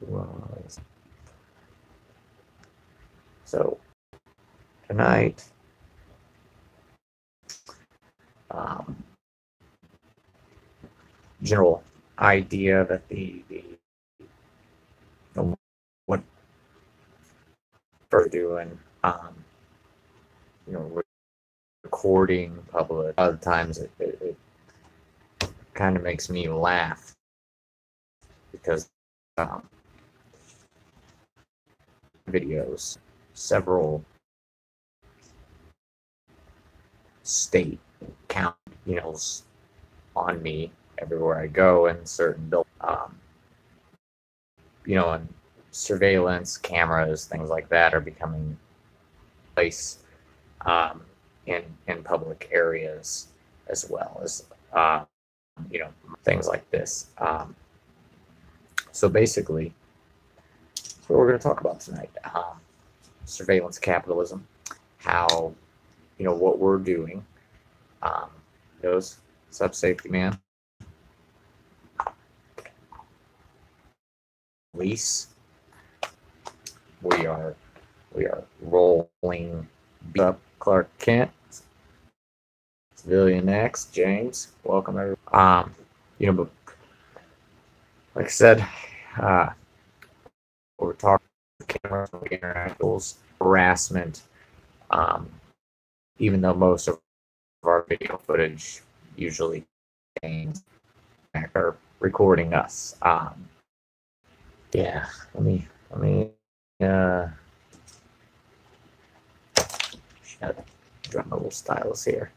was. So tonight, general idea that the what we're doing, you know, recording public. A lot of times it kind of makes me laugh because videos, several state count, on me everywhere I go in certain buildings, and surveillance cameras, things like that, are becoming place um, in public areas as well as things like this. So basically, that's what we're going to talk about tonight: surveillance capitalism, how what we're doing. Those sub safety man. Police. We are rolling up Clark Kent. Civilian X, James. Welcome everyone. But like I said, we're talking cameras, interactions, harassment. Even though most of our video footage usually are recording us. Yeah, let me drop my little stylus here.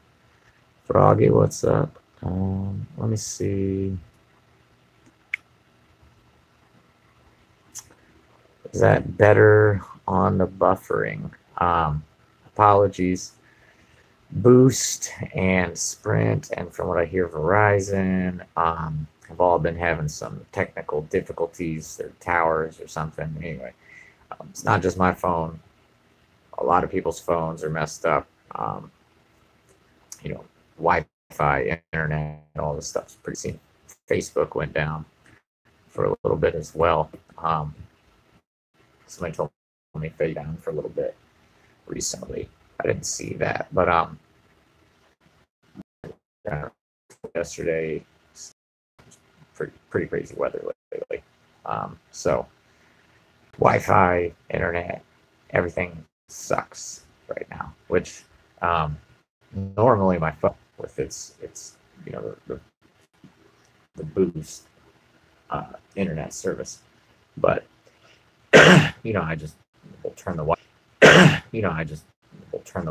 Froggy, what's up? Let me see. Is that better on the buffering? Apologies. Boost and Sprint, and from what I hear, Verizon have all been having some technical difficulties, their towers or something. Anyway, it's not just my phone. A lot of people's phones are messed up. Wi-Fi, internet, all this stuff's pretty seen. Facebook went down for a little bit as well. Somebody told me fade down for a little bit recently. I didn't see that, but yesterday, pretty crazy weather lately. So Wi-Fi, internet, everything sucks right now. Which normally my phone with its the boost internet service, but I just will turn the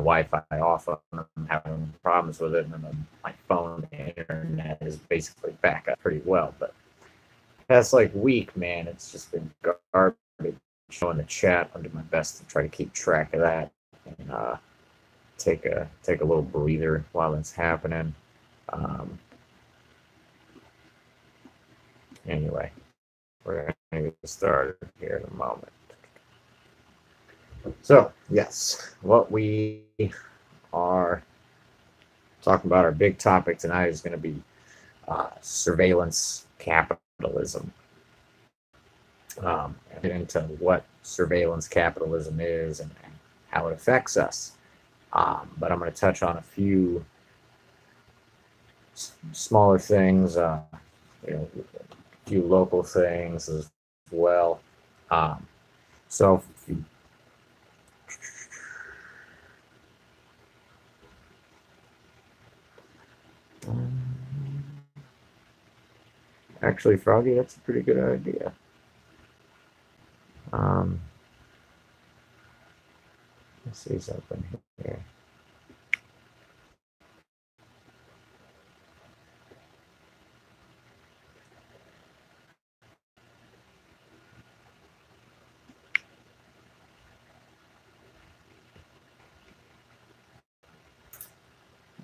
Wi-Fi off. I'm having problems with it, and then my phone internet is basically back up pretty well. But past week, man, it's just been garbage. Showing the chat, I'll do my best to try to keep track of that and take a little breather while it's happening. Anyway, we're going to get started here in a moment. So, yes, what we are talking about, our big topic tonight, is going to be surveillance capitalism. Get into what surveillance capitalism is and how it affects us. But I'm going to touch on a few smaller things, a few local things as well. So actually, Froggy, that's a pretty good idea. Let's see something here.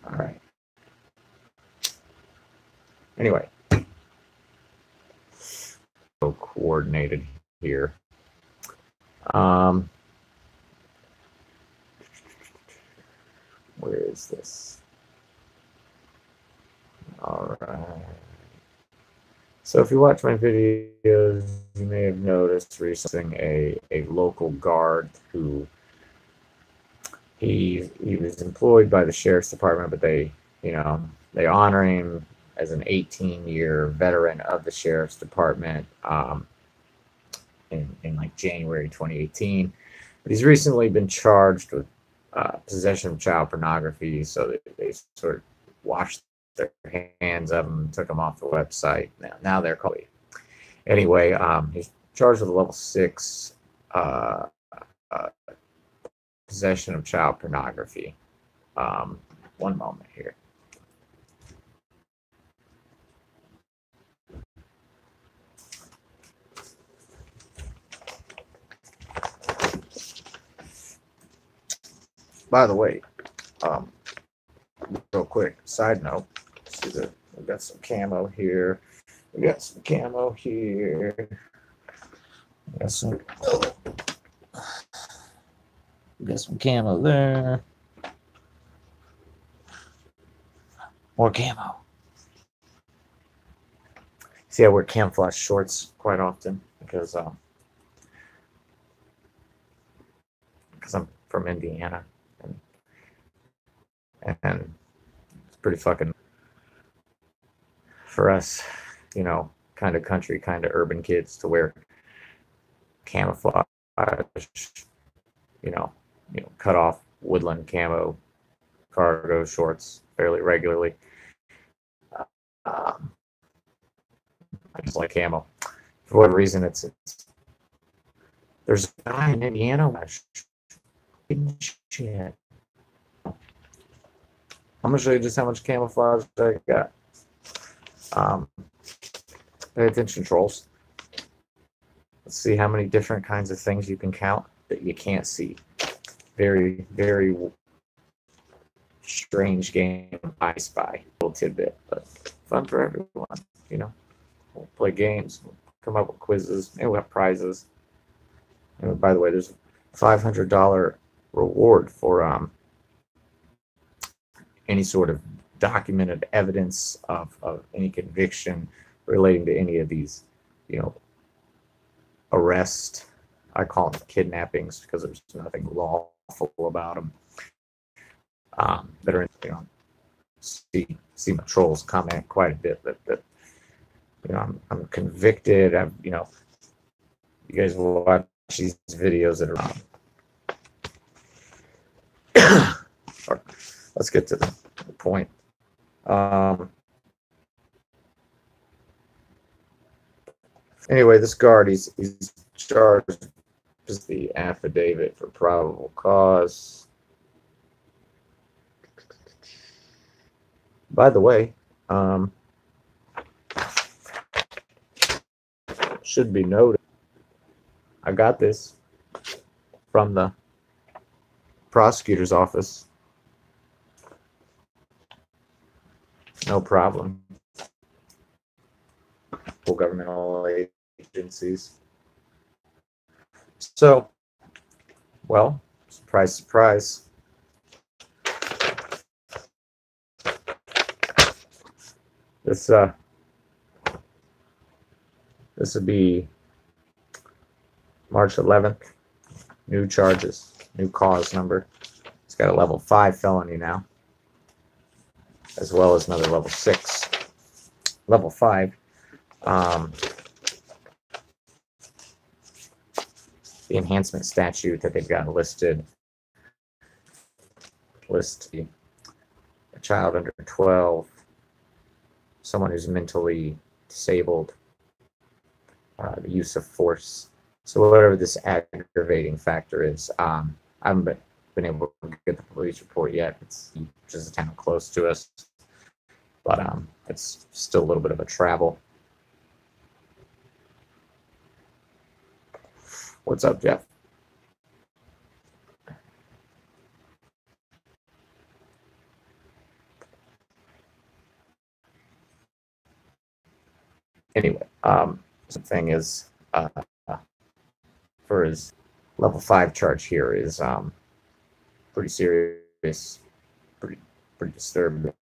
All right. Anyway, so coordinated here. Where is this? All right. So if you watch my videos, you may have noticed recently a local guard who he was employed by the sheriff's department, but they honor him as an 18-year veteran of the sheriff's department in like January 2018. But he's recently been charged with possession of child pornography, so they sort of washed their hands of him, took him off the website. Now they're called. Anyway, he's charged with a level 6 uh, uh, possession of child pornography. One moment here. By the way, real quick side note. See that we got some camo here. We got some camo here. We got some camo there. More camo. See, I wear camouflage shorts quite often because I'm from Indiana, and it's pretty fucking for us, kind of country, kind of urban kids to wear camouflage, you know, cut off woodland camo cargo shorts fairly regularly. I just like camo. For whatever reason, there's a guy in Indiana. Shit. I'm gonna show you just how much camouflage I got. Pay attention, trolls. Let's see how many different kinds of things you can count that you can't see. Very, very strange game, I Spy. Little tidbit, but fun for everyone. We'll play games, we'll come up with quizzes, maybe we'll have prizes. And by the way, there's a $500 reward for any sort of documented evidence of any conviction relating to any of these, arrest. I call them kidnappings because there's nothing lawful about them. That are, see my trolls comment quite a bit that I'm convicted. You guys will watch these videos that are let's get to the point. Anyway, this guard, he's charged with the affidavit for probable cause. By the way, should be noted, I got this from the prosecutor's office. No problem. Full governmental agencies. So, well, surprise, surprise. This would be March 11th. New charges, new cause number. It's got a level 5 felony now, as well as another level 6. Level 5. The enhancement statute that they've got listed. List a child under 12, someone who's mentally disabled, the use of force. So whatever this aggravating factor is, I haven't been able to get the police report yet. It's just a town close to us, but it's still a little bit of a travel. What's up, Jeff? Anyway, the thing is, for his level 5 charge here is pretty serious, pretty disturbing.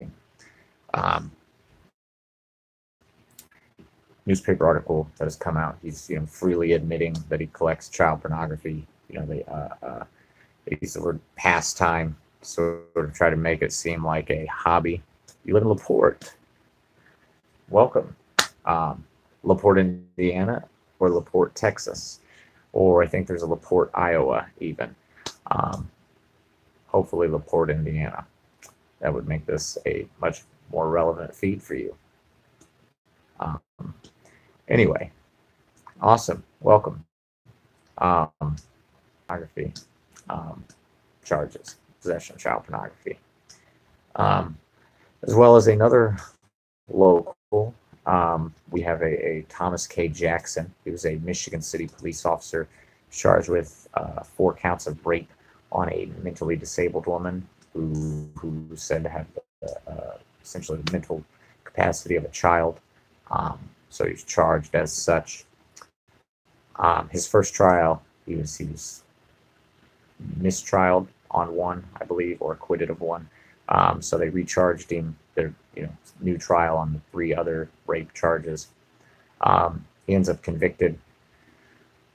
newspaper article that has come out. He's freely admitting that he collects child pornography. They use the word pastime, sort of try to make it seem like a hobby. You live in LaPorte. Welcome. LaPorte, Indiana, or LaPorte, Texas, or I think there's a LaPorte, Iowa, even. Hopefully LaPorte, Indiana. That would make this a much more relevant feed for you. Anyway, awesome. Welcome. Pornography charges, possession of child pornography, as well as another local. We have a Thomas K. Jackson. He was a Michigan City police officer charged with 4 counts of rape on a mentally disabled woman who said to have essentially the mental capacity of a child. So he's charged as such. His first trial, he was mistrialed on one, I believe, or acquitted of one. So they recharged him. Their new trial on the 3 other rape charges. He ends up convicted.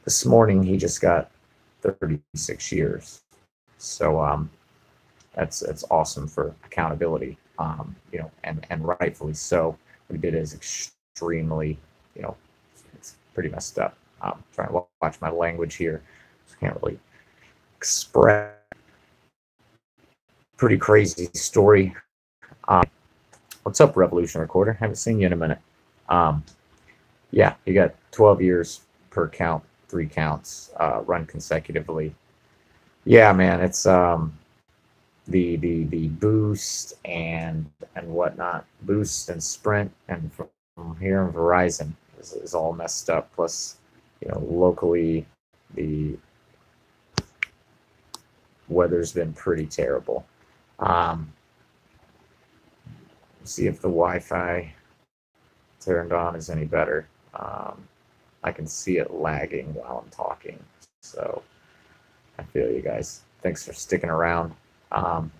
This morning he just got 36 years. So that's awesome for accountability. And rightfully so. What he did is extremely, it's pretty messed up. I'm trying to watch my language here. I can't really express. Pretty crazy story. What's up, Revolution Recorder? Haven't seen you in a minute. Yeah, you got 12 years per count, 3 counts, run consecutively. Yeah, man, it's the boost and whatnot, boost and sprint, and from here in Verizon is all messed up. Plus, locally the weather's been pretty terrible. See if the Wi-Fi turned on is any better. I can see it lagging while I'm talking, so I feel you guys. Thanks for sticking around. I'll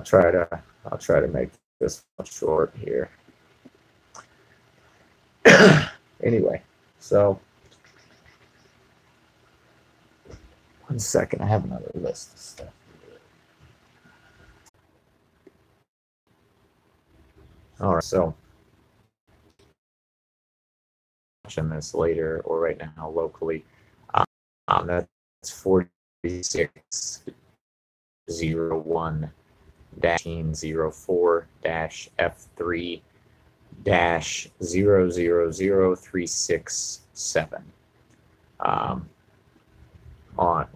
try to make this one short here. Anyway, so 1 second, I have another list of stuff. All right, so watching this later or right now locally, that's 4601-F3-0000367 on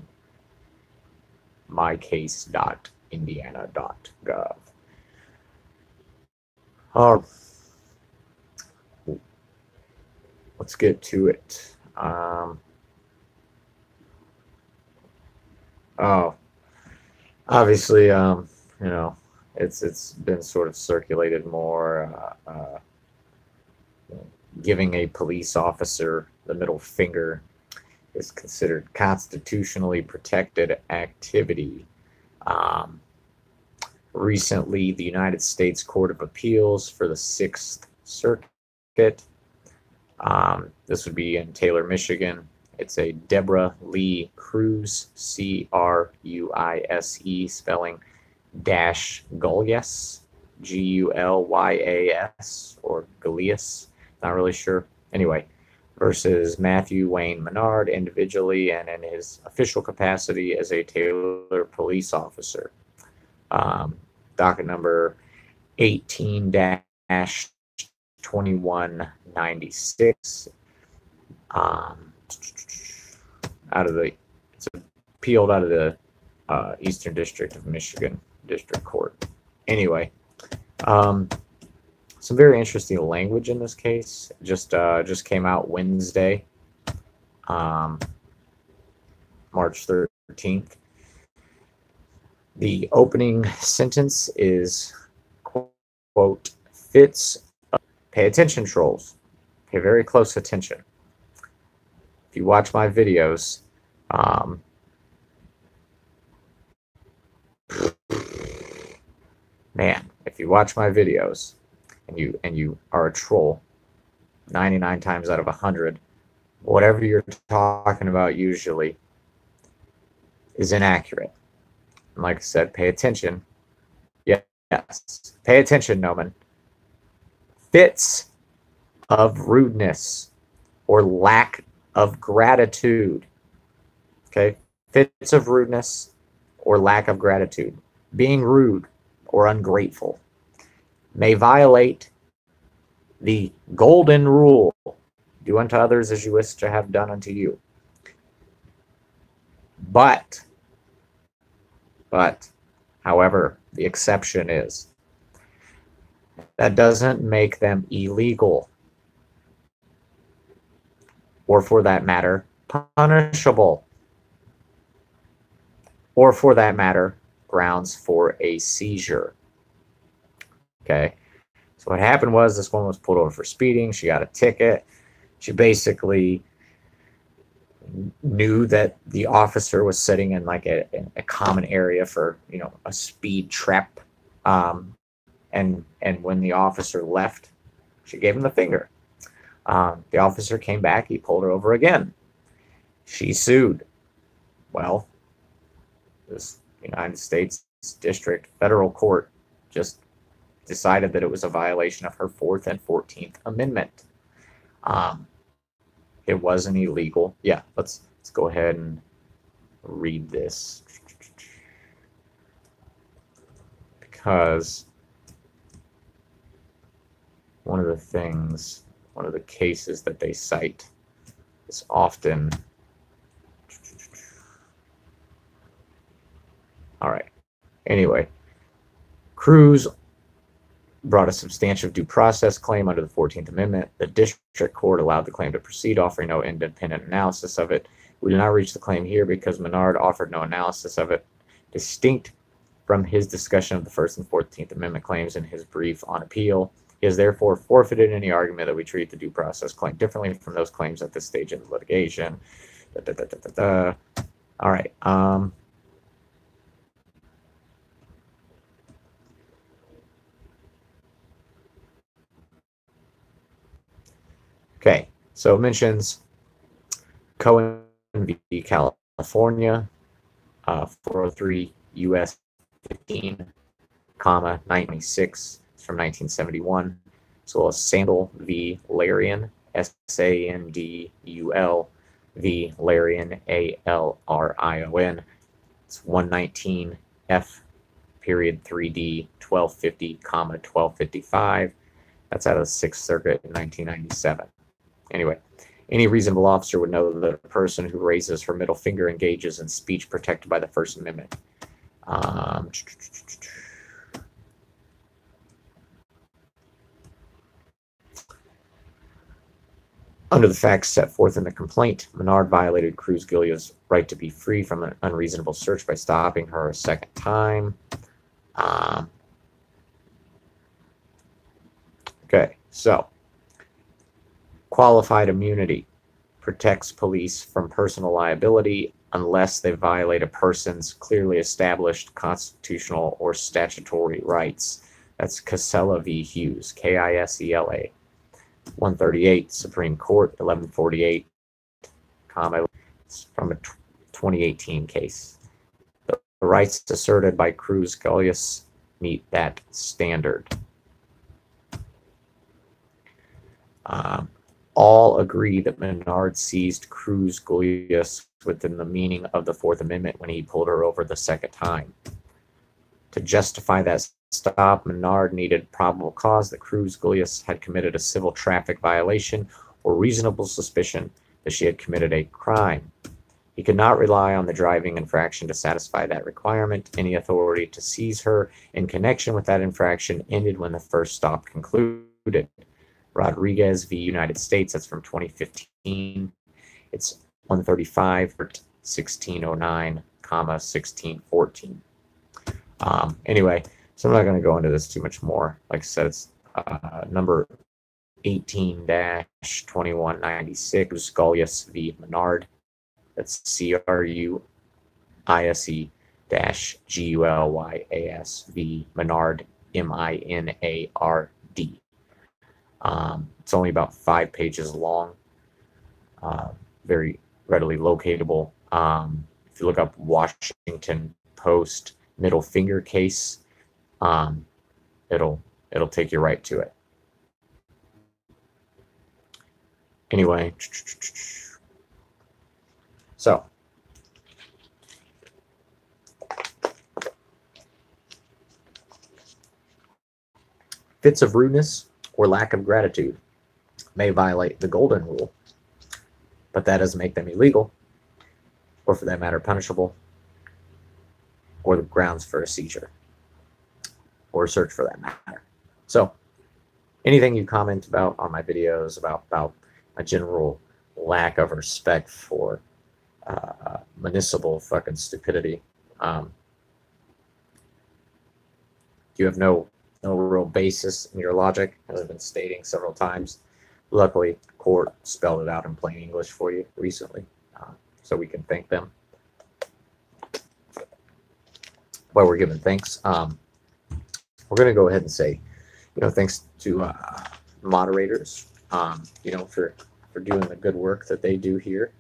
mycase.indiana.gov. Let's get to it. Obviously, it's been sort of circulated more, giving a police officer the middle finger is considered constitutionally protected activity. Recently, the United States Court of Appeals for the 6th Circuit, this would be in Taylor, Michigan. It's a Deborah Lee Cruz, Cruise, spelling -Gulyas, Gulyas, or Gulias, not really sure. Anyway, versus Matthew Wayne Menard individually and in his official capacity as a Taylor police officer. Docket number 18-2196. It's appealed out of the Eastern District of Michigan District Court. Anyway, some very interesting language in this case. Just came out Wednesday, March 13th. The opening sentence is, quote, fits. Pay attention, trolls. Pay very close attention. If you watch my videos, if you watch my videos and you are a troll 99 times out of 100, whatever you're talking about usually is inaccurate. And like I said, pay attention. Yes, pay attention, Noman. Fits of rudeness or lack of gratitude. Okay, fits of rudeness or lack of gratitude. Being rude or ungrateful may violate the golden rule: do unto others as you wish to have done unto you. But, however, the exception is that doesn't make them illegal, or for that matter, punishable, or for that matter, grounds for a seizure. Okay, so what happened was this woman was pulled over for speeding. She got a ticket. She basically knew that the officer was sitting in like a common area for, you know, a speed trap. And when the officer left, she gave him the finger. The officer came back. He pulled her over again. She sued. Well, this United States District Federal Court just decided that it was a violation of her 4th and 14th Amendment. It wasn't illegal. Yeah, let's go ahead and read this, because one of the cases that they cite is often, all right. Anyway, Cruz brought a substantive due process claim under the 14th Amendment. The district court allowed the claim to proceed, offering no independent analysis of it. We did not reach the claim here because Menard offered no analysis of it, distinct from his discussion of the 1st and 14th Amendment claims in his brief on appeal. He has therefore forfeited any argument that we treat the due process claim differently from those claims at this stage of the litigation. All right. Okay, so it mentions Cohen v. California, 403 U.S. 15, 1996, it's from 1971, as well as Sandel v. Larian, Sandul v. Larian, Alrion. It's 119 F period 3D 1250, 1255. That's out of the Sixth Circuit in 1997. Anyway, any reasonable officer would know that a person who raises her middle finger engages in speech protected by the First Amendment. Under the facts set forth in the complaint, Menard violated Cruz-Gilia's right to be free from an unreasonable search by stopping her a second time. Okay, so qualified immunity protects police from personal liability unless they violate a person's clearly established constitutional or statutory rights. That's Casella v. Hughes, Kisela, 138, Supreme Court, 1148, it's from a 2018 case. The rights asserted by Cruz-Gilia meet that standard. All agree that Menard seized Cruz-Gilia within the meaning of the Fourth Amendment when he pulled her over the second time. To justify that stop, Menard needed probable cause that Cruz-Gilia had committed a civil traffic violation or reasonable suspicion that she had committed a crime. He could not rely on the driving infraction to satisfy that requirement. Any authority to seize her in connection with that infraction ended when the first stop concluded. Rodriguez v. United States, that's from 2015. It's 135, 1609, 1614. Anyway, so I'm not going to go into this too much more. Like I said, it's number 18-2196, Golias v. Menard. That's CRUISE-GULYAS v. Menard, MINARD. It's only about 5 pages long, very readily locatable. If you look up Washington Post middle finger case, um, it'll take you right to it. Anyway, so fits of rudeness or lack of gratitude may violate the golden rule, but that doesn't make them illegal, or for that matter, punishable, or the grounds for a seizure, or a search for that matter. So, anything you comment about on my videos about a general lack of respect for municipal fucking stupidity, you have no real basis in your logic, as I've been stating several times. Luckily, court spelled it out in plain English for you recently, so we can thank them. While we're giving thanks, we're going to go ahead and say, thanks to moderators, for doing the good work that they do here.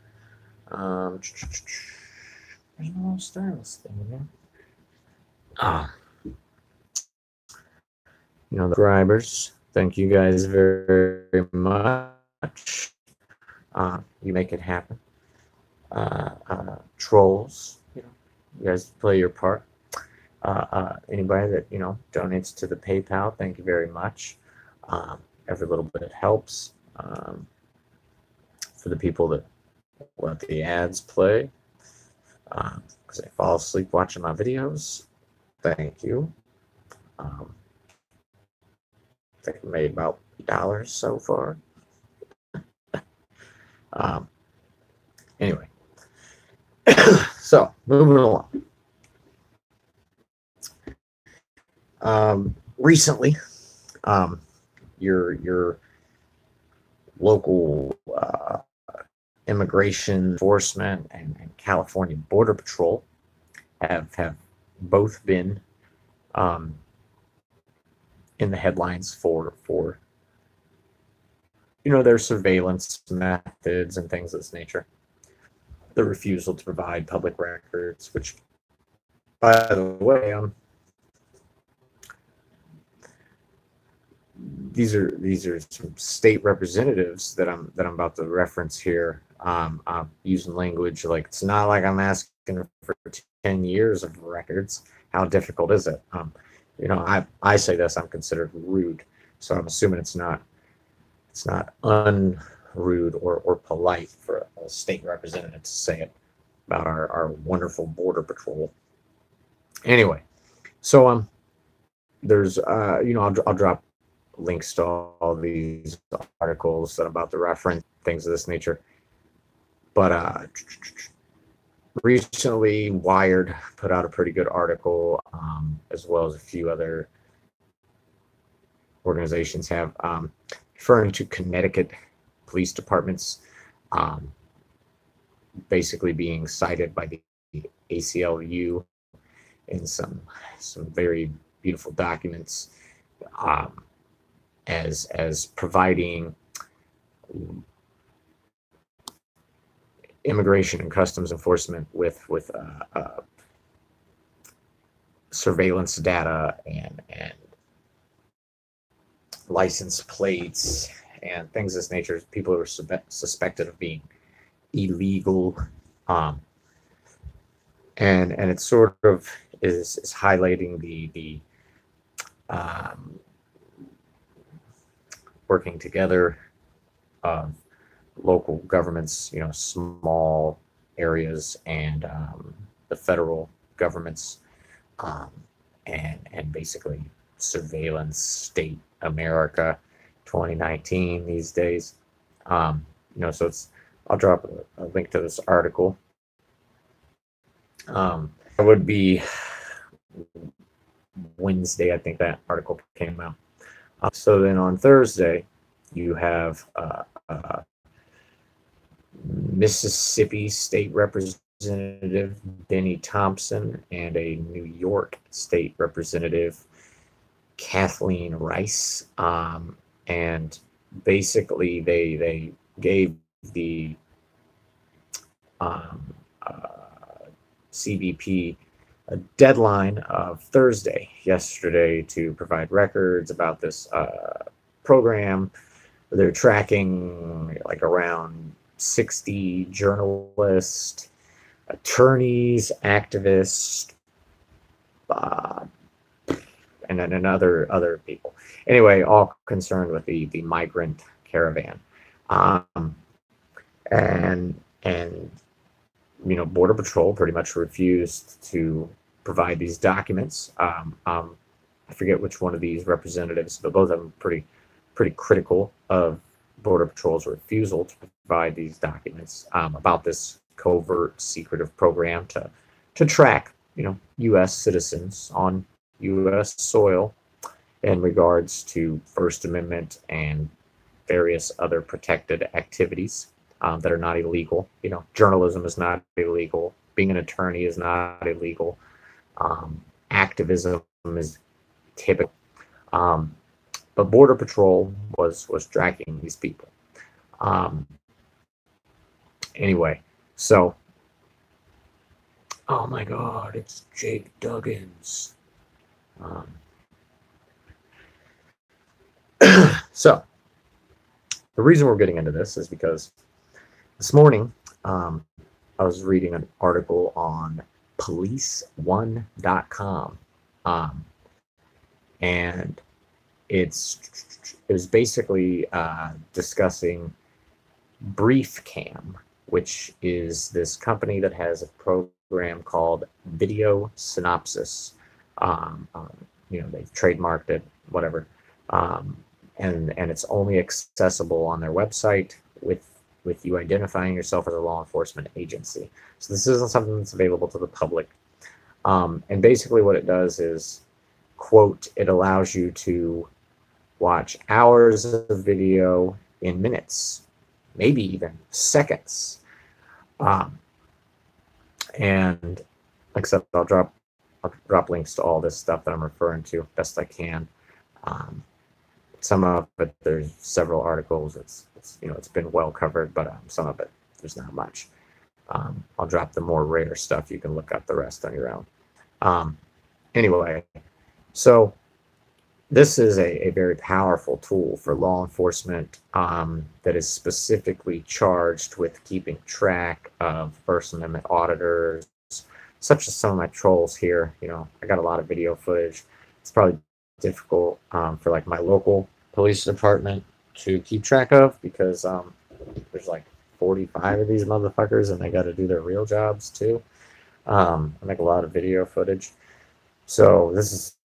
There's no stylus thing there. The subscribers, thank you guys very much. You make it happen. Trolls, you guys play your part. Anybody that donates to the PayPal, thank you very much. Every little bit helps. For the people that let the ads play, because they fall asleep watching my videos, thank you. I think I made about $8 so far. Anyway, so moving along. Recently, your local immigration enforcement and California Border Patrol have both been in the headlines for their surveillance methods and things of this nature. The refusal to provide public records, which, by the way, these are some state representatives that I'm about to reference here. I'm using language like, it's not like I'm asking for 10 years of records. How difficult is it? I say this, I'm considered rude, so I'm assuming it's not unrude or polite for a state representative to say it about our wonderful border patrol. Anyway, so there's I'll drop links to all these articles that I'm about to reference, things of this nature. But recently, Wired put out a pretty good article, as well as a few other organizations have, referring to Connecticut police departments basically being cited by the ACLU in some very beautiful documents, as providing immigration and customs enforcement with surveillance data and license plates and things of this nature. People who are suspected of being illegal, and it sort of is highlighting the working together of local governments, small areas, and the federal governments, and basically surveillance state America 2019 these days. So I'll drop a link to this article. It would be Wednesday, I think that article came out. So then on Thursday, you have Mississippi State Representative Benny Thompson and a New York State Representative Kathleen Rice, and basically they gave the um, CBP a deadline of Thursday, yesterday, to provide records about this program. They're tracking like around 60 journalists, attorneys, activists, uh, and then other people. Anyway, all concerned with the migrant caravan, and Border Patrol pretty much refused to provide these documents. I forget which one of these representatives, but both of them pretty critical of Border Patrol's refusal to provide these documents about this covert, secretive program to track, U.S. citizens on U.S. soil in regards to First Amendment and various other protected activities that are not illegal. Journalism is not illegal. Being an attorney is not illegal. Activism is typical. But Border Patrol was tracking these people. Anyway, so, oh my God, it's Jake Duggins. So, the reason we're getting into this is because this morning I was reading an article on police1.com, and it was basically discussing BriefCam, which is this company that has a program called Video Synopsis. They've trademarked it, whatever, and it's only accessible on their website with you identifying yourself as a law enforcement agency. So this isn't something that's available to the public. And basically what it does is, quote, it allows you to watch hours of video in minutes, maybe even seconds. And like I said, I'll drop links to all this stuff that I'm referring to best I can. Some of it, there's several articles. It's been well covered, but some of it, there's not much. I'll drop the more rare stuff. You can look up the rest on your own. Anyway, so this is a very powerful tool for law enforcement that is specifically charged with keeping track of First Amendment auditors, such as some of my trolls here. I got a lot of video footage. It's probably difficult for like my local police department to keep track of, because there's like 45 of these motherfuckers and they got to do their real jobs too. I make a lot of video footage, so this is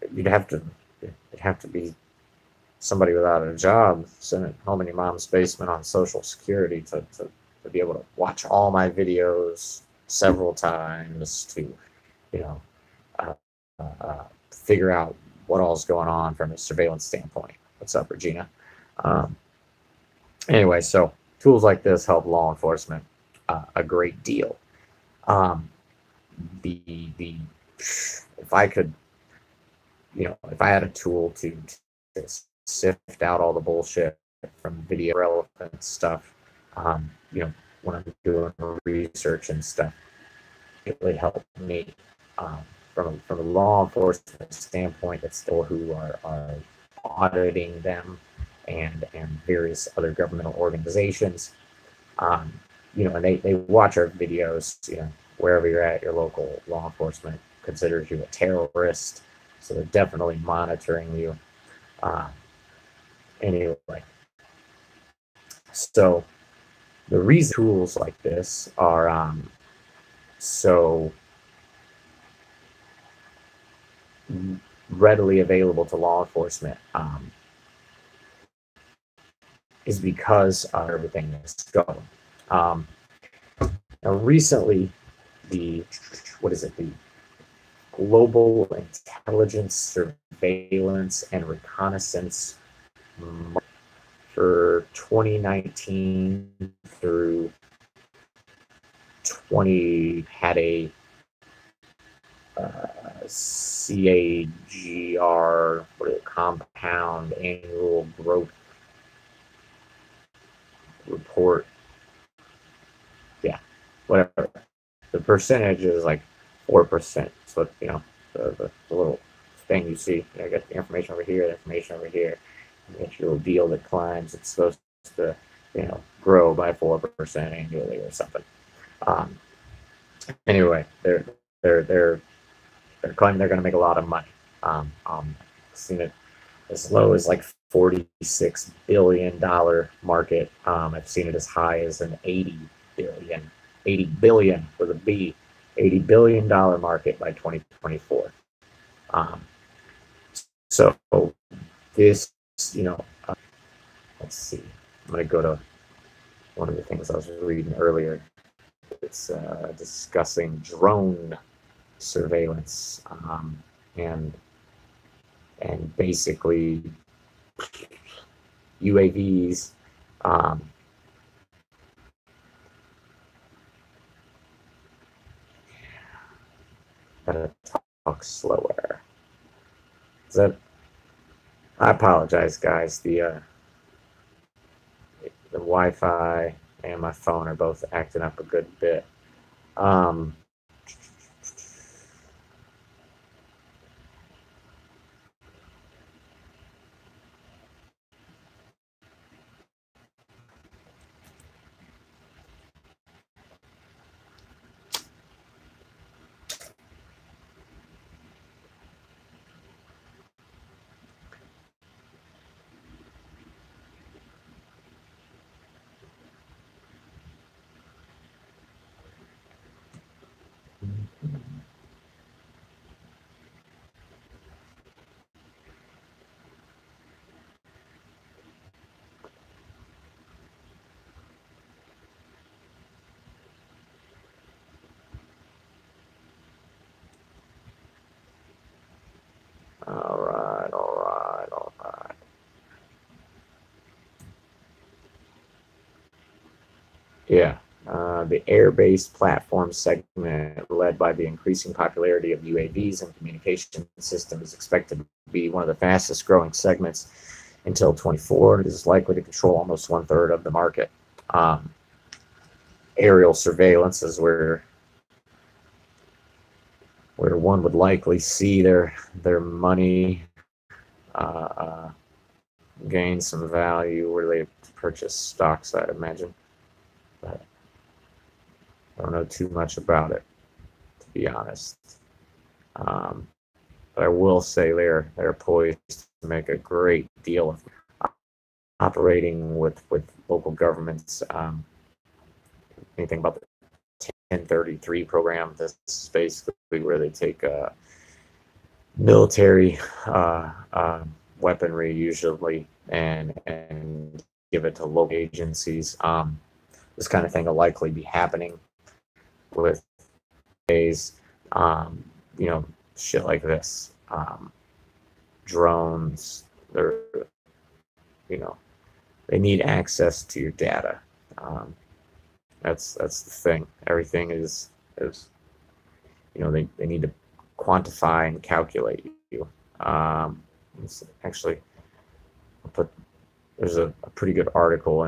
it'd have to be somebody without a job sitting at home in your mom's basement on Social Security to be able to watch all my videos several times to figure out what all's going on from a surveillance standpoint. What's up, Regina? Anyway, so tools like this help law enforcement a great deal. If I could, if I had a tool to sift out all the bullshit from video relevant stuff, when I'm doing research and stuff, it really helped me. From a law enforcement standpoint, it's still who are auditing them and various other governmental organizations. And they watch our videos, wherever you're at. Your local law enforcement considers you a terrorist, so they're definitely monitoring you. Anyway, so the reason tools like this are so readily available to law enforcement is because of everything that's going. Now, recently, the Global Intelligence, Surveillance, and Reconnaissance for 2019 through 20 had a CAGR, what is it, compound annual growth report. Yeah, whatever. The percentage is like 4%. So, the little thing you see, you get the information over here, the information over here. You get your little deal that climbs. It's supposed to, grow by 4% annually or something. Anyway, they're claiming they're going to make a lot of money. I've seen it as low as like $46 billion market. I've seen it as high as an 80 billion with a B, $80 billion market by 2024. So this, let's see. I'm going to go to one of the things I was reading earlier. It's discussing drone surveillance and basically UAVs. Gotta talk slower. I apologize, guys. The Wi-Fi and my phone are both acting up a good bit. All right. Yeah. The air-based platform segment, led by the increasing popularity of UAVs and communication systems, is expected to be one of the fastest growing segments until 24. It is likely to control almost 1/3 of the market. Aerial surveillance is where one would likely see their money gain some value where they purchase stocks, I'd imagine. But I don't know too much about it, to be honest. But I will say they're poised to make a great deal of operating with local governments. Anything about the 1033 program? This is basically where they take military weaponry, usually, and give it to local agencies. This kind of thing will likely be happening with days, shit like this. Drones, they need access to your data. That's the thing. Everything is they need to quantify and calculate you. Actually, there's a pretty good article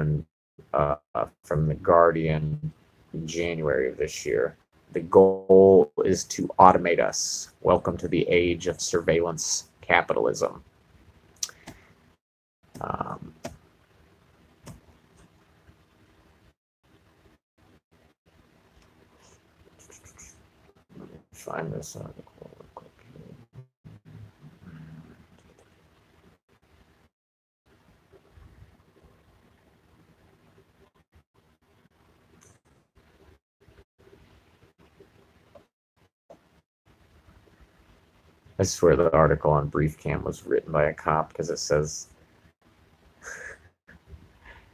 from The Guardian in January of this year. The goal is to automate us. Welcome to the age of surveillance capitalism. Let me find this article real quick here. I swear the article on BriefCam was written by a cop, because it says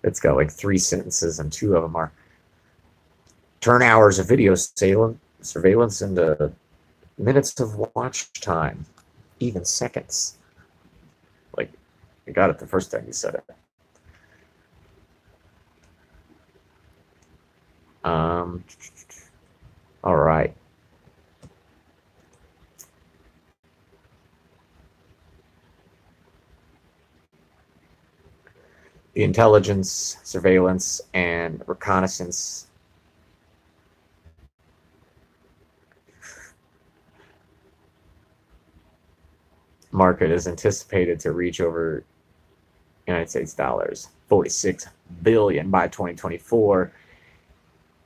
it's got like 3 sentences and 2 of them are turn hours of video surveillance into minutes of watch time, even seconds. Like, I got it the first time you said it. All right. The intelligence, surveillance, and reconnaissance market is anticipated to reach over United States dollars 46 billion by 2024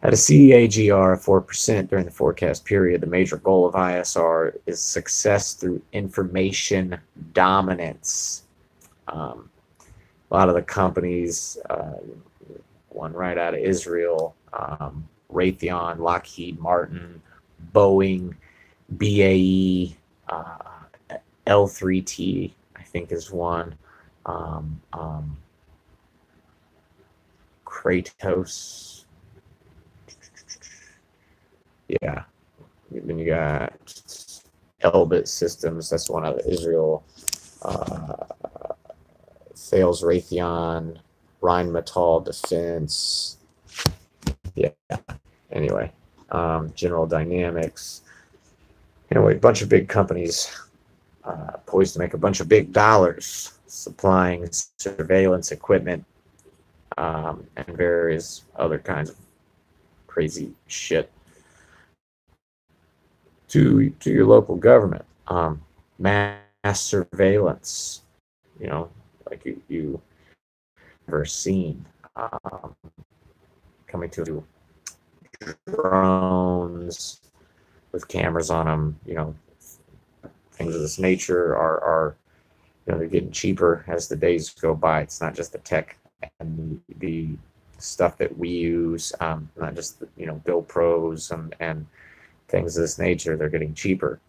at a CAGR of 4% during the forecast period. The major goal of ISR is success through information dominance. A lot of the companies, one right out of Israel, Raytheon, Lockheed Martin, Boeing, BAE, L3T, I think is one. Kratos. Yeah. Then you got Elbit Systems. That's one out of Israel. Sales Raytheon, Rheinmetall Defense. Yeah. Anyway, General Dynamics. Anyway, a bunch of big companies poised to make a bunch of big dollars supplying surveillance equipment and various other kinds of crazy shit to your local government. Mass surveillance, like you ever seen, coming to drones with cameras on them, things of this nature are they're getting cheaper as the days go by. It's not just the tech and the stuff that we use, not just GoPros and things of this nature. They're getting cheaper.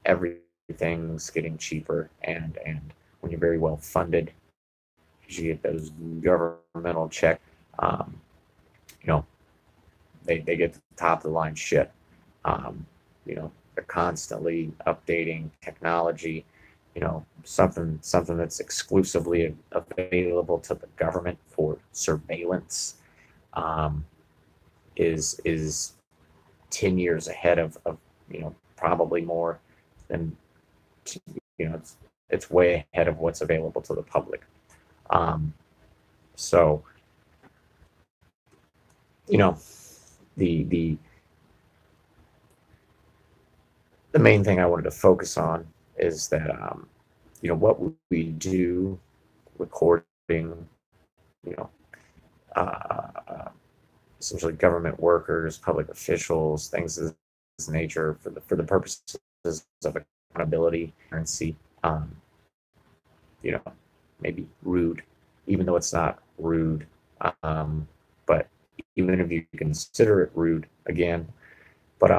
Everything's getting cheaper, and when you're very well funded, you get those governmental checks. They get the top of the line shit. They're constantly updating technology. Something that's exclusively available to the government for surveillance is 10 years ahead of probably more than it's way ahead of what's available to the public. So the main thing I wanted to focus on is that what we do, recording, essentially government workers, public officials, things of this nature for the purposes of accountability, currency, maybe rude, even though it's not rude, but even if you consider it rude, again, but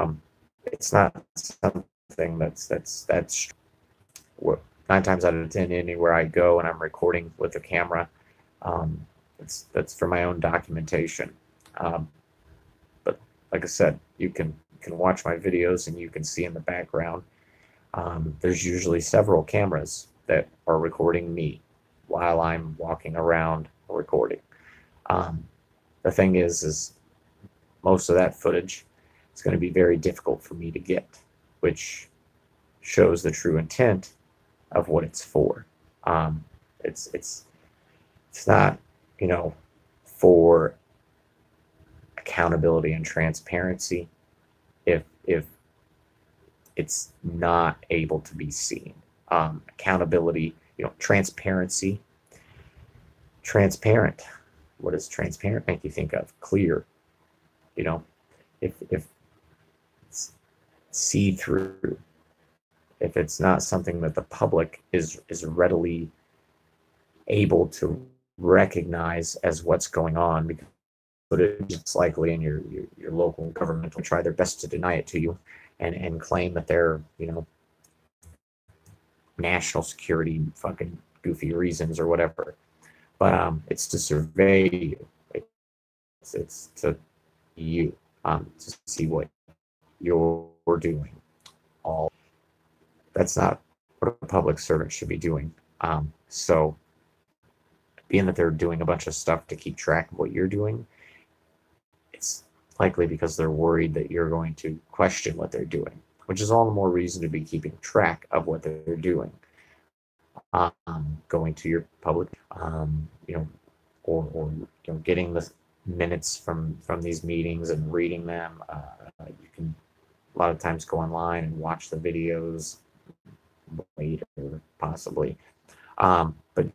it's not something that's 9 times out of 10 anywhere I go and I'm recording with a camera, that's for my own documentation. But like I said, you can watch my videos and you can see in the background, there's usually several cameras that are recording me while I'm walking around recording. The thing is most of that footage is going to be very difficult for me to get, which shows the true intent of what it's for. It's not, for accountability and transparency if it's not able to be seen. Accountability, transparency. Transparent. What does transparent make you think of? Clear. If it's see-through, if it's not something that the public is readily able to recognize as what's going on, because it's likely in your local government will try their best to deny it to you and claim that they're national security fucking goofy reasons or whatever, but it's to survey you. It's to you, to see what you're doing. All that's not what a public servant should be doing. So being that they're doing a bunch of stuff to keep track of what you're doing, it's likely because they're worried that you're going to question what they're doing, which is all the more reason to be keeping track of what they're doing. Going to your public, getting the minutes from these meetings and reading them. You can a lot of times go online and watch the videos later, possibly. But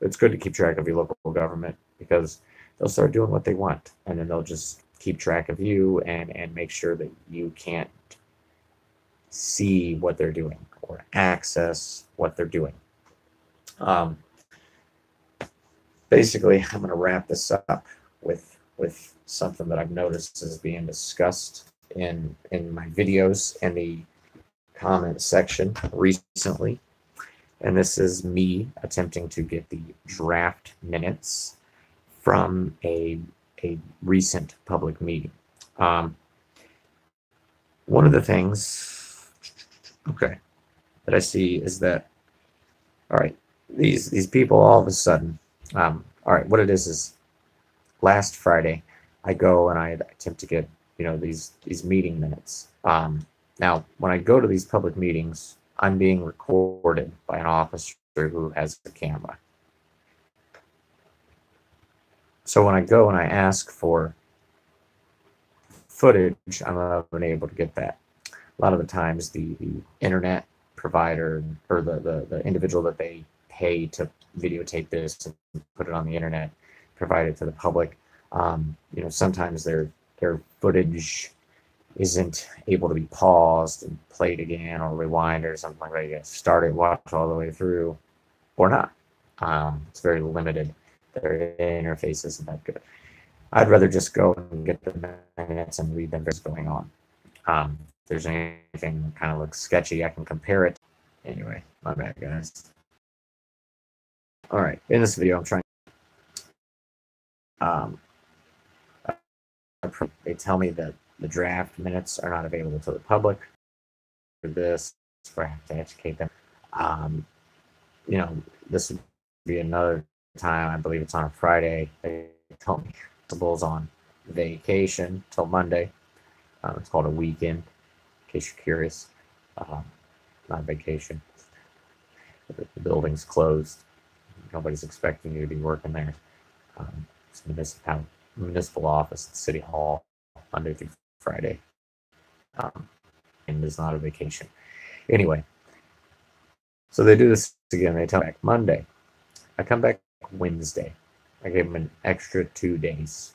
it's good to keep track of your local government, because they'll start doing what they want, and then they'll just keep track of you and make sure that you can't see what they're doing or access what they're doing. Basically, I'm going to wrap this up with something that I've noticed is being discussed in my videos in the comment section recently. And this is me attempting to get the draft minutes from a recent public meeting. One of the things, that I see is that, all right, these people all of a sudden, all right, what it is last Friday, I go and I attempt to get, these meeting minutes. Now, when I go to these public meetings, I'm being recorded by an officer who has a camera. So when I go and I ask for footage, I'm unable to get that. A lot of the times, the internet provider or the individual that they pay to videotape this and put it on the internet, provide it to the public, sometimes their footage isn't able to be paused and played again or rewind or something like that. You start it, watch all the way through, or not. It's very limited. Their interface isn't that good. I'd rather just go and get the minutes and read them what's going on. If there's anything that kind of looks sketchy, I can compare it. Anyway, my bad, guys. All right, in this video, I'm trying. They tell me that the draft minutes are not available to the public. For this, I have to educate them. This would be another time. I believe it's on a Friday. They told me principal's on vacation till Monday. It's called a weekend, in case you're curious. Not vacation. The building's closed. Nobody's expecting you to be working there. It's a municipal office at City Hall, Monday through Friday. And it's not a vacation. Anyway, so they do this again. They tell me back Monday. I come back Wednesday. I gave them an extra 2 days.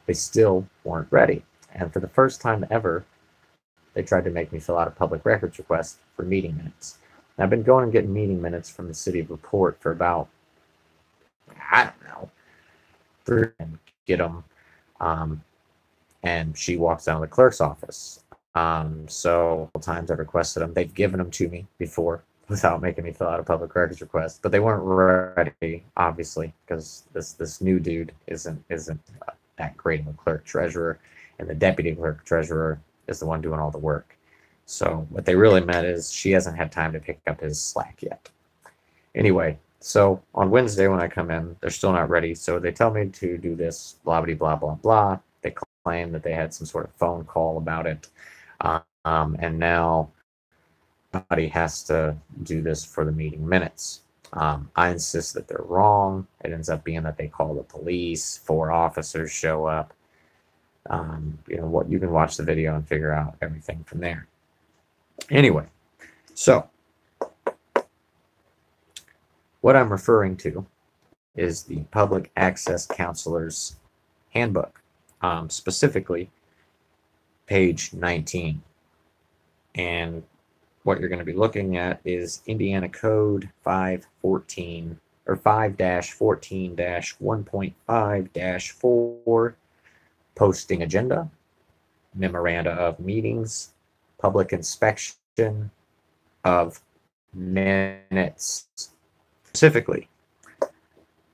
They still weren't ready. And for the first time ever, they tried to make me fill out a public records request for meeting minutes. And I've been going and getting meeting minutes from the city of LaPorte for about, I don't know, 3 and get them. And she walks down to the clerk's office. So times I've requested them. They've given them to me before without making me fill out a public records request, but they weren't ready, obviously, because this new dude isn't that great of a clerk treasurer, and the deputy clerk treasurer is the one doing all the work. So what they really meant is she hasn't had time to pick up his slack yet. Anyway, so on Wednesday when I come in, they're still not ready. So they tell me to do this, blah, blah, blah, blah, blah. They claim that they had some sort of phone call about it. And now somebody has to do this for the meeting minutes. I insist that they're wrong. It ends up being that they call the police, 4 officers show up. You can watch the video and figure out everything from there. Anyway, so what I'm referring to is the Public Access Counselor's Handbook, specifically page 19. And what you're going to be looking at is Indiana Code 514 or 5-14-1.5-4, posting agenda, memoranda of meetings, public inspection of minutes. Specifically,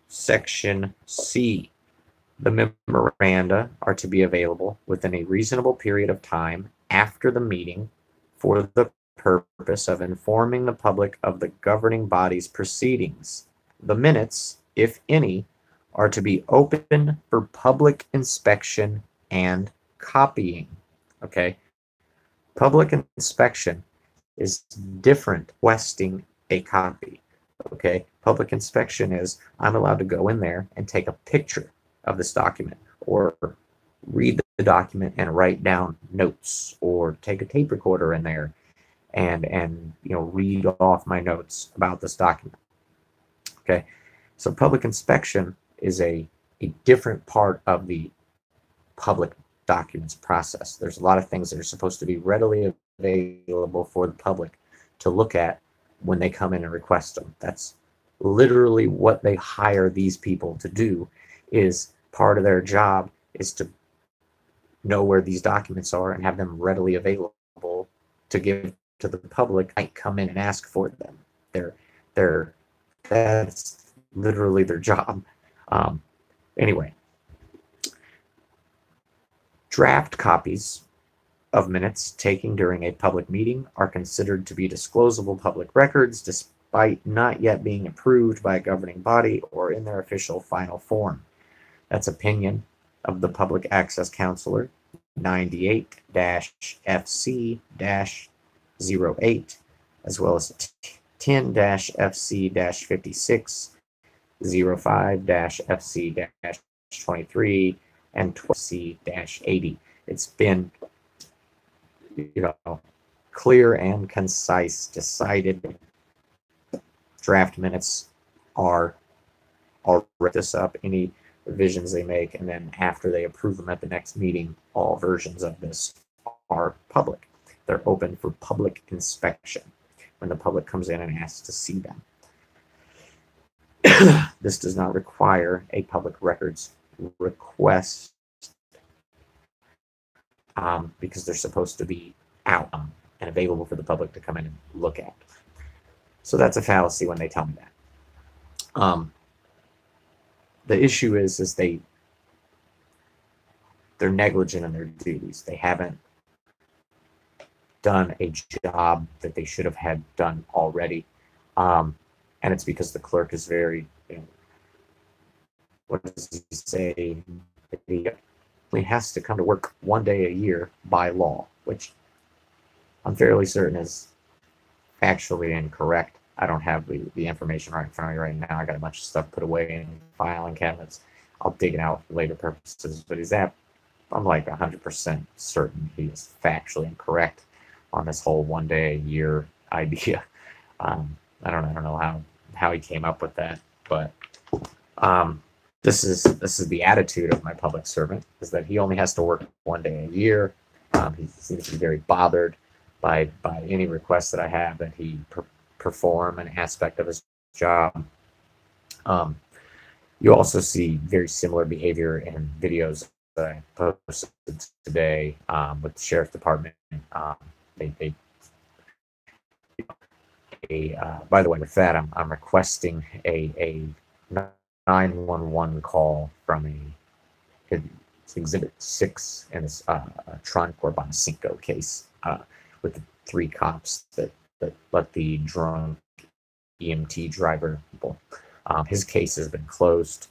Section C. The memoranda are to be available within a reasonable period of time after the meeting for the purpose of informing the public of the governing body's proceedings. The minutes, if any, are to be open for public inspection and copying. Okay? Public inspection is different requesting a copy. Okay? Public inspection is I'm allowed to go in there and take a picture of this document, or read the document and write down notes, or take a tape recorder in there and read off my notes about this document. Okay, so public inspection is a different part of the public documents process. There's a lot of things that are supposed to be readily available for the public to look at when they come in and request them. That's literally what they hire these people to do. Is part of their job is to know where these documents are and have them readily available to give to the public. I come in and ask for them. That's literally their job. Anyway, draft copies of minutes taken during a public meeting are considered to be disclosable public records, despite not yet being approved by a governing body or in their official final form. That's opinion of the Public Access Counselor, 98-FC-08, as well as 10-FC-56, 05-FC-23, and 12C-80. It's been, clear and concise, decided. Draft minutes are, I'll write this up, any revisions they make, and then after they approve them at the next meeting, all versions of this are public. They're open for public inspection when the public comes in and asks to see them. This does not require a public records request because they're supposed to be out and available for the public to come in and look at. So that's a fallacy when they tell me that. The issue is they're negligent in their duties. They haven't done a job that they should have had done already. And it's because the clerk is very, what does he say? He has to come to work one day a year by law, which I'm fairly certain is factually incorrect. I don't have the information right in front of me right now. I got a bunch of stuff put away in filing cabinets. I'll dig it out for later purposes, but I'm like 100% certain he is factually incorrect on this whole one day a year idea. I don't know how he came up with that, but this is the attitude of my public servant, is that he only has to work one day a year. He seems to be very bothered by any request that I have that he perform an aspect of his job. You also see very similar behavior in videos that I posted today with the sheriff's department. By the way, with that, I'm requesting a 911 call from it's Exhibit 6 in this Trunk or Boncinco case with the 3 cops that let the drunk EMT driver. His case has been closed.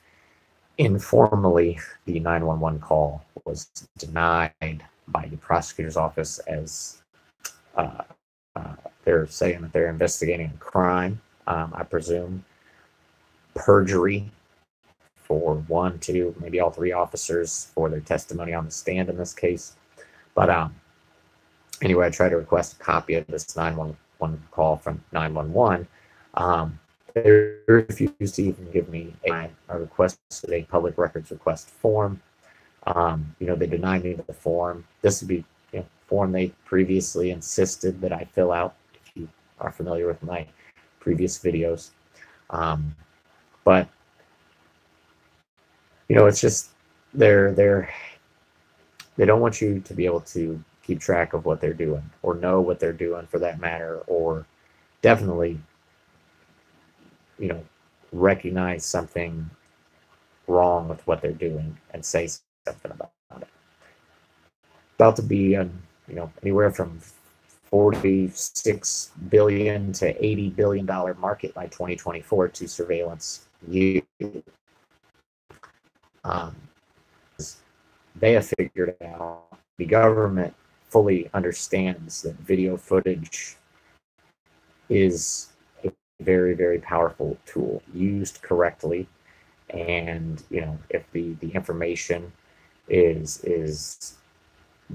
Informally, the 911 call was denied by the prosecutor's office as they're saying that they're investigating a crime. I presume perjury for 1, 2, maybe all 3 officers for their testimony on the stand in this case. But anyway, I tried to request a copy of this 911 call from 911. They refused to even give me a request, a public records request form. They denied me the form. This would be a form they previously insisted that I fill out, if you are familiar with my previous videos. But it's just they don't want you to be able to keep track of what they're doing, or know what they're doing for that matter, or definitely recognize something wrong with what they're doing and say something about it. About to be anywhere from $46 billion to $80 billion market by 2024 to surveillance you. They have figured out, the government fully understands that video footage is very, very powerful tool used correctly. And if the information is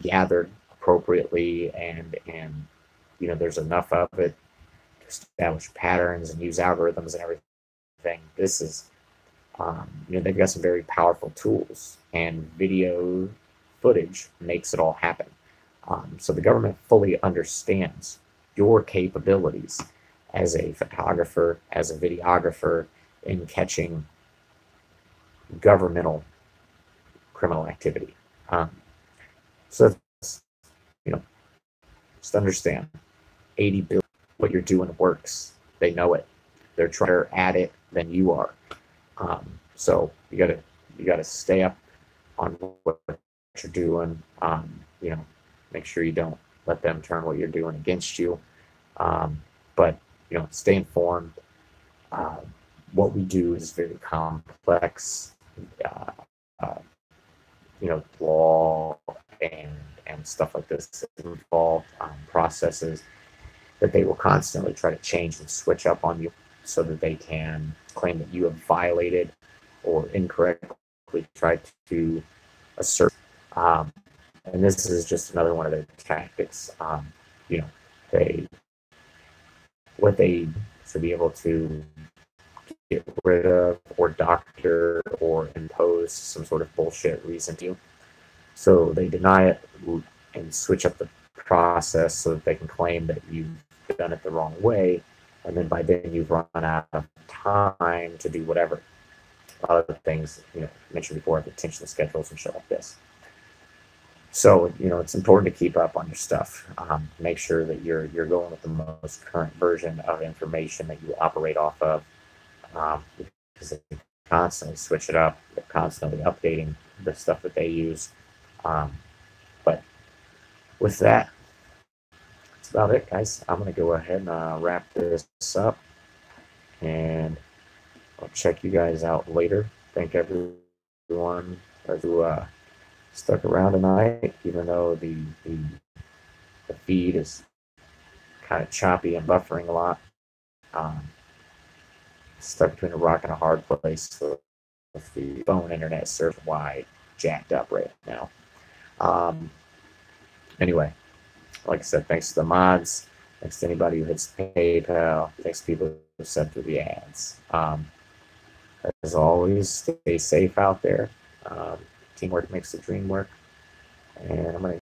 gathered appropriately, and there's enough of it to establish patterns and use algorithms and everything. This is they've got some very powerful tools, and video footage makes it all happen. So the government fully understands your capabilities as a photographer, as a videographer, in catching governmental criminal activity. So, you know, just understand, 80 billion, what you're doing works. They know it. They're trying at it than you are. So you gotta stay up on what you're doing. Make sure you don't let them turn what you're doing against you. But stay informed. What we do is very complex. Uh, Law and stuff like this involved processes that they will constantly try to change and switch up on you, so that they can claim that you have violated or incorrectly tried to assert. And this is just another one of their tactics. They what they to be able to get rid of or doctor or impose some sort of bullshit reason to you. So they deny it and switch up the process so that they can claim that you've done it the wrong way. And then by then you've run out of time to do whatever. A lot of the things, mentioned before, the attention schedules and shit like this. So, it's important to keep up on your stuff. Make sure that you're going with the most current version of information that you operate off of. Because they constantly switch it up. They're constantly updating the stuff that they use. But with that, that's about it, guys. I'm going to go ahead and wrap this up. And I'll check you guys out later. Thank everyone who stuck around tonight, even though the feed is kind of choppy and buffering a lot. Stuck between a rock and a hard place with the phone internet service wide jacked up right now. Anyway, like I said, thanks to the mods, thanks to anybody who hits PayPal, thanks to people who sent through the ads. As always, stay safe out there. Teamwork makes the dream work. And I'm going to